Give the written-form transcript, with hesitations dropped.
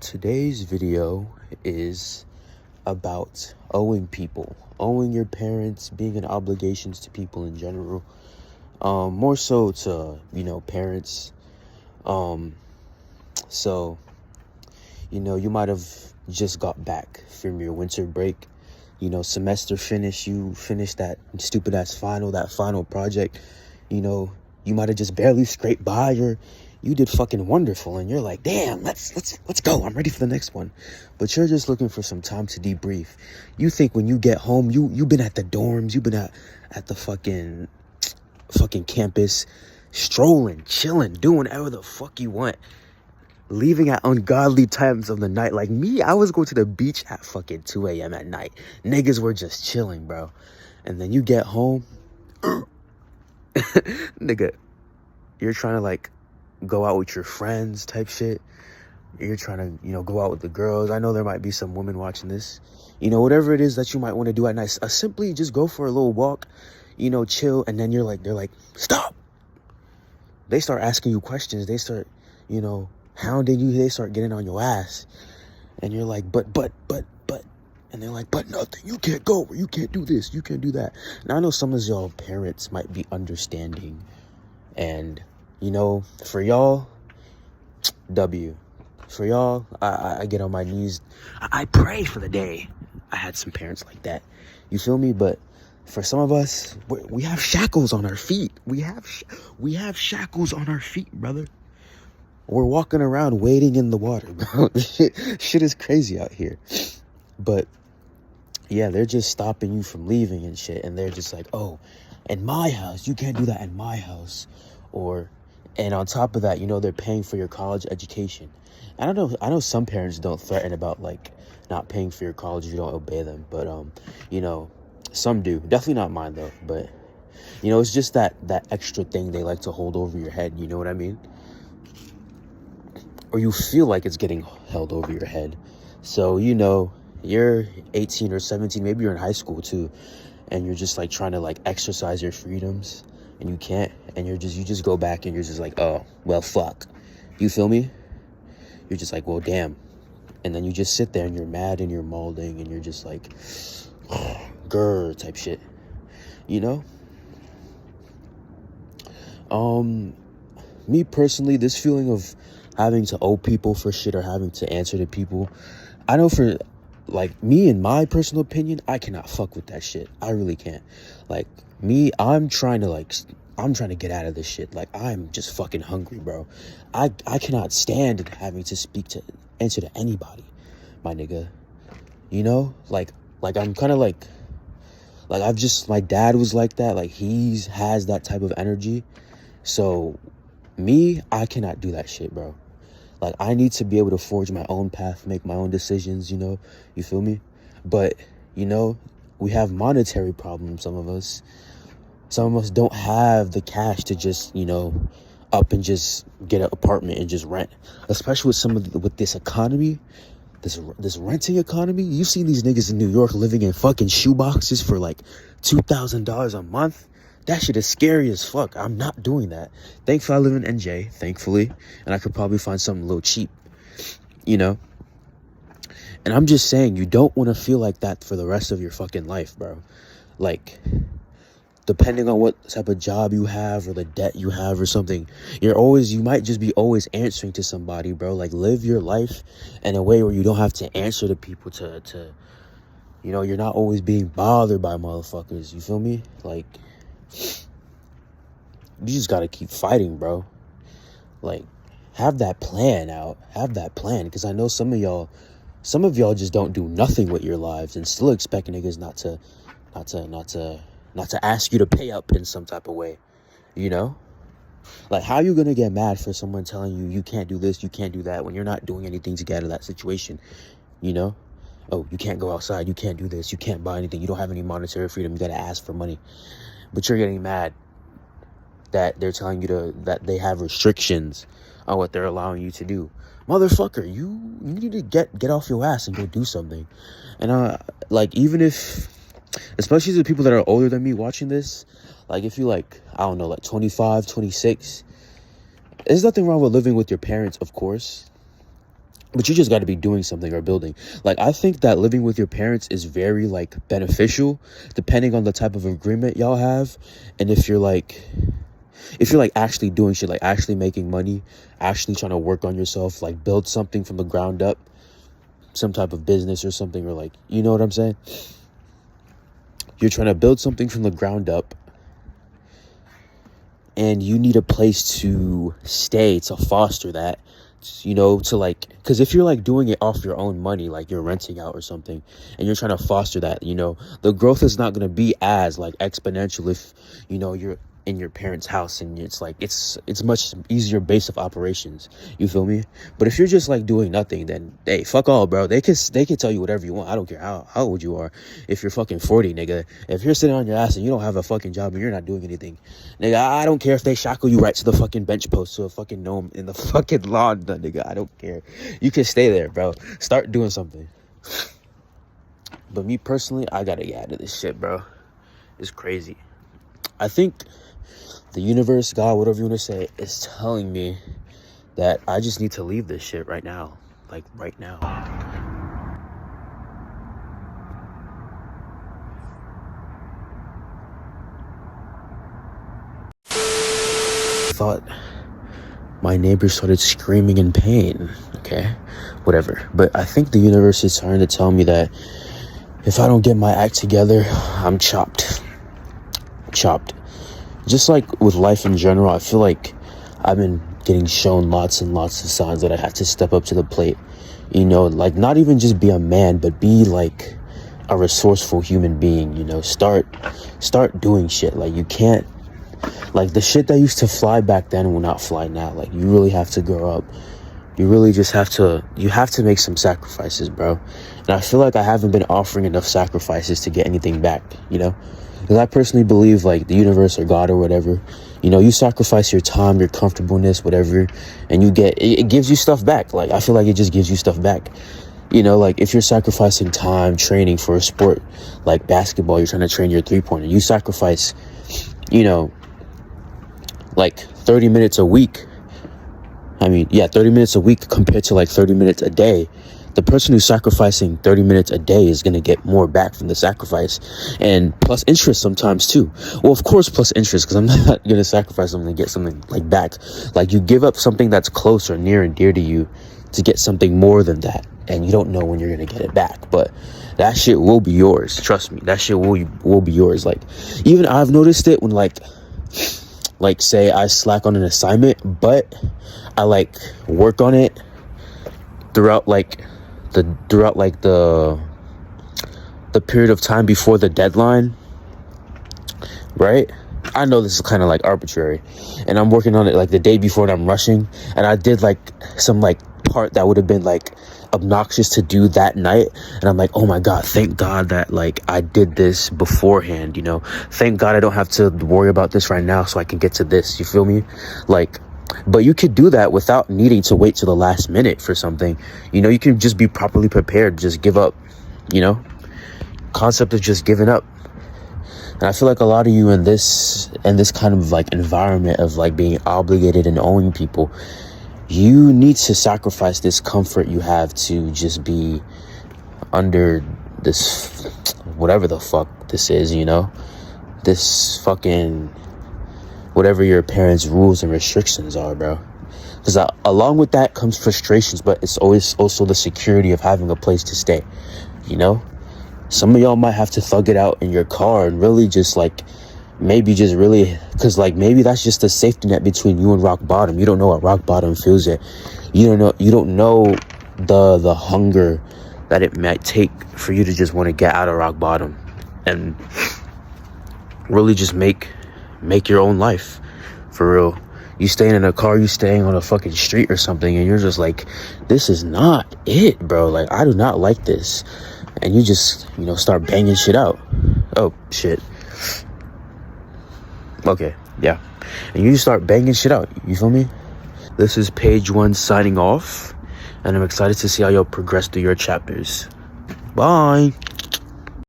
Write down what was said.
Today's video is about owing people, owing your parents, being in obligations to people in general. More so to, parents. So, you might have just got back from your winter break. Semester finish, you finished that stupid ass that final project. You might have just barely scraped by, or you did fucking wonderful, and you're like, damn, let's go, I'm ready for the next one. But you're just looking for some time to debrief. You think when you get home, you've been at the dorms, you've been at the fucking campus, strolling, chilling, doing whatever the fuck you want, leaving at ungodly times of the night. Like me, I was going to the beach at fucking 2 a.m. at night. Niggas were just chilling, bro. And then you get home, nigga, you're trying to go out with your friends type shit. You're trying to, go out with the girls. I know there might be some women watching this. Whatever it is that you might want to do at night, simply just go for a little walk, chill. And then they're like, stop. They start asking you questions. They start, hounding you. They start getting on your ass. And you're like, but. And they're like, but nothing. You can't go. You can't do this. You can't do that. Now, I know some of y'all parents might be understanding. And, for y'all, W. For y'all, I get on my knees. I pray for the day I had some parents like that. You feel me? But for some of us, we have shackles on our feet. We have shackles on our feet, brother. We're walking around wading in the water, bro. Shit is crazy out here. But yeah, they're just stopping you from leaving and shit. And they're just like, oh, in my house, you can't do that in my house. And on top of that, they're paying for your college education. I know some parents don't threaten about not paying for your college if you don't obey them. But, some do. Definitely not mine though. But, it's just that extra thing they like to hold over your head. You know what I mean? Or you feel like it's getting held over your head. So, you're 18 or 17, maybe you're in high school too, and you're just trying to exercise your freedoms, and you can't, and you just go back and you're just like, oh, well, fuck. You feel me? You're just like, well, damn. And then you just sit there and you're mad and you're molding and you're just like, grr type shit. Me personally, this feeling of having to owe people for shit or having to answer to people, I know for me, in my personal opinion, I cannot fuck with that shit. I really can't. I'm trying to get out of this shit. I'm just fucking hungry, bro. I cannot stand having to answer to anybody, my nigga. I'm kind of I've just, my dad was like that. He has that type of energy. So me, I cannot do that shit, bro. I need to be able to forge my own path, make my own decisions, you feel me? But, we have monetary problems, some of us. Some of us don't have the cash to just, up and just get an apartment and just rent. Especially with this economy, this renting economy. You've seen these niggas in New York living in fucking shoeboxes for $2,000 a month. That shit is scary as fuck. I'm not doing that. Thankfully, I live in NJ, thankfully. And I could probably find something a little cheap, And I'm just saying, you don't want to feel like that for the rest of your fucking life, bro. Depending on what type of job you have or the debt you have or something, you might just be always answering to somebody, bro. Live your life in a way where you don't have to answer to people you're not always being bothered by motherfuckers. You feel me? You just gotta keep fighting, bro. Have that plan out. Have that plan, because I know some of y'all just don't do nothing with your lives and still expect niggas not to ask you to pay up in some type of way. How you gonna get mad for someone telling you can't do this, you can't do that, when you're not doing anything to get out of that situation? Oh, you can't go outside, you can't do this, you can't buy anything, you don't have any monetary freedom, you gotta ask for money. But you're getting mad that they're telling you that they have restrictions on what they're allowing you to do. Motherfucker, you need to get off your ass and go do something. And even if, especially the people that are older than me watching this, if you 25, 26, there's nothing wrong with living with your parents, of course. But you just got to be doing something or building. Like, I think that living with your parents is very, like, beneficial, depending on the type of agreement y'all have. And if you're like actually doing shit, like actually making money, actually trying to work on yourself, like build something from the ground up, some type of business or something, or like, you know what I'm saying? You're trying to build something from the ground up, and you need a place to stay to foster that, you know, to like, because if you're like doing it off your own money, like you're renting out or something, and you're trying to foster that, you know, the growth is not going to be as like exponential if, you know, you're in your parents' house and it's like it's much easier base of operations, you feel me? But if you're just like doing nothing, then hey, fuck all, bro. They can tell you whatever you want. I don't care how old you are. If you're fucking 40, nigga, if you're sitting on your ass and you don't have a fucking job and you're not doing anything, nigga, I don't care if they shackle you right to the fucking bench post to a fucking gnome in the fucking lawn, nigga. I don't care. You can stay there, bro. Start doing something. But me personally, I gotta get out of this shit, bro. It's crazy. I think the universe, God, whatever you want to say, is telling me that I just need to leave this shit right now. Like, right now. I thought my neighbor started screaming in pain. Okay, whatever. But I think the universe is trying to tell me that if I don't get my act together, I'm chopped. Just like with life in general, I feel like I've been getting shown lots and lots of signs that I have to step up to the plate. You know, like not even just be a man, but be like a resourceful human being, you know, start doing shit. Like you can't, like the shit that used to fly back then will not fly now. Like you really have to grow up. You really just have to make some sacrifices, bro. And I feel like I haven't been offering enough sacrifices to get anything back, you know? Because I personally believe like the universe or God or whatever, you know, you sacrifice your time, your comfortableness, whatever, and you get, it gives you stuff back. Like, I feel like it just gives you stuff back. You know, like if you're sacrificing time, training for a sport like basketball, you're trying to train your 3-pointer, you sacrifice, you know, like 30 minutes a week. 30 minutes a week compared to like 30 minutes a day. The person who's sacrificing 30 minutes a day is going to get more back from the sacrifice, and plus interest sometimes too. Well, of course, plus interest, because I'm not going to sacrifice something to get something like back. Like you give up something that's close or near and dear to you to get something more than that, and you don't know when you're going to get it back, but that shit will be yours. Trust me, that shit will be yours. Like even I've noticed it when like say I slack on an assignment, but I like work on it throughout the period of time before the deadline, right? I know this is kind of like arbitrary, and I'm working on it like the day before and I'm rushing, and I did like some like part that would have been like obnoxious to do that night, and I'm like, oh my god, thank God that like I did this beforehand, you know, thank God I don't have to worry about this right now so I can get to this, you feel me? Like, but you could do that without needing to wait till the last minute for something, you know. You can just be properly prepared, just give up, you know, concept of just giving up. And I feel like a lot of you in this kind of like environment of like being obligated and owing people, you need to sacrifice this comfort you have to just be under this, whatever the fuck this is, you know, this fucking, whatever your parents' rules and restrictions are, bro. Because along with that comes frustrations, but it's always also the security of having a place to stay, you know? Some of y'all might have to thug it out in your car and really just like, maybe just really, because like maybe that's just a safety net between you and rock bottom. You don't know what rock bottom feels like. You don't know the hunger that it might take for you to just want to get out of rock bottom and really just make your own life for real. You staying in a car, you staying on a fucking street or something, and you're just like, this is not it, bro. Like, I do not like this. And you just, you know, start banging shit out. Oh shit. Okay, yeah. And you just start banging shit out, you feel me? This is page 1 signing off, and I'm excited to see how y'all progress through your chapters. Bye.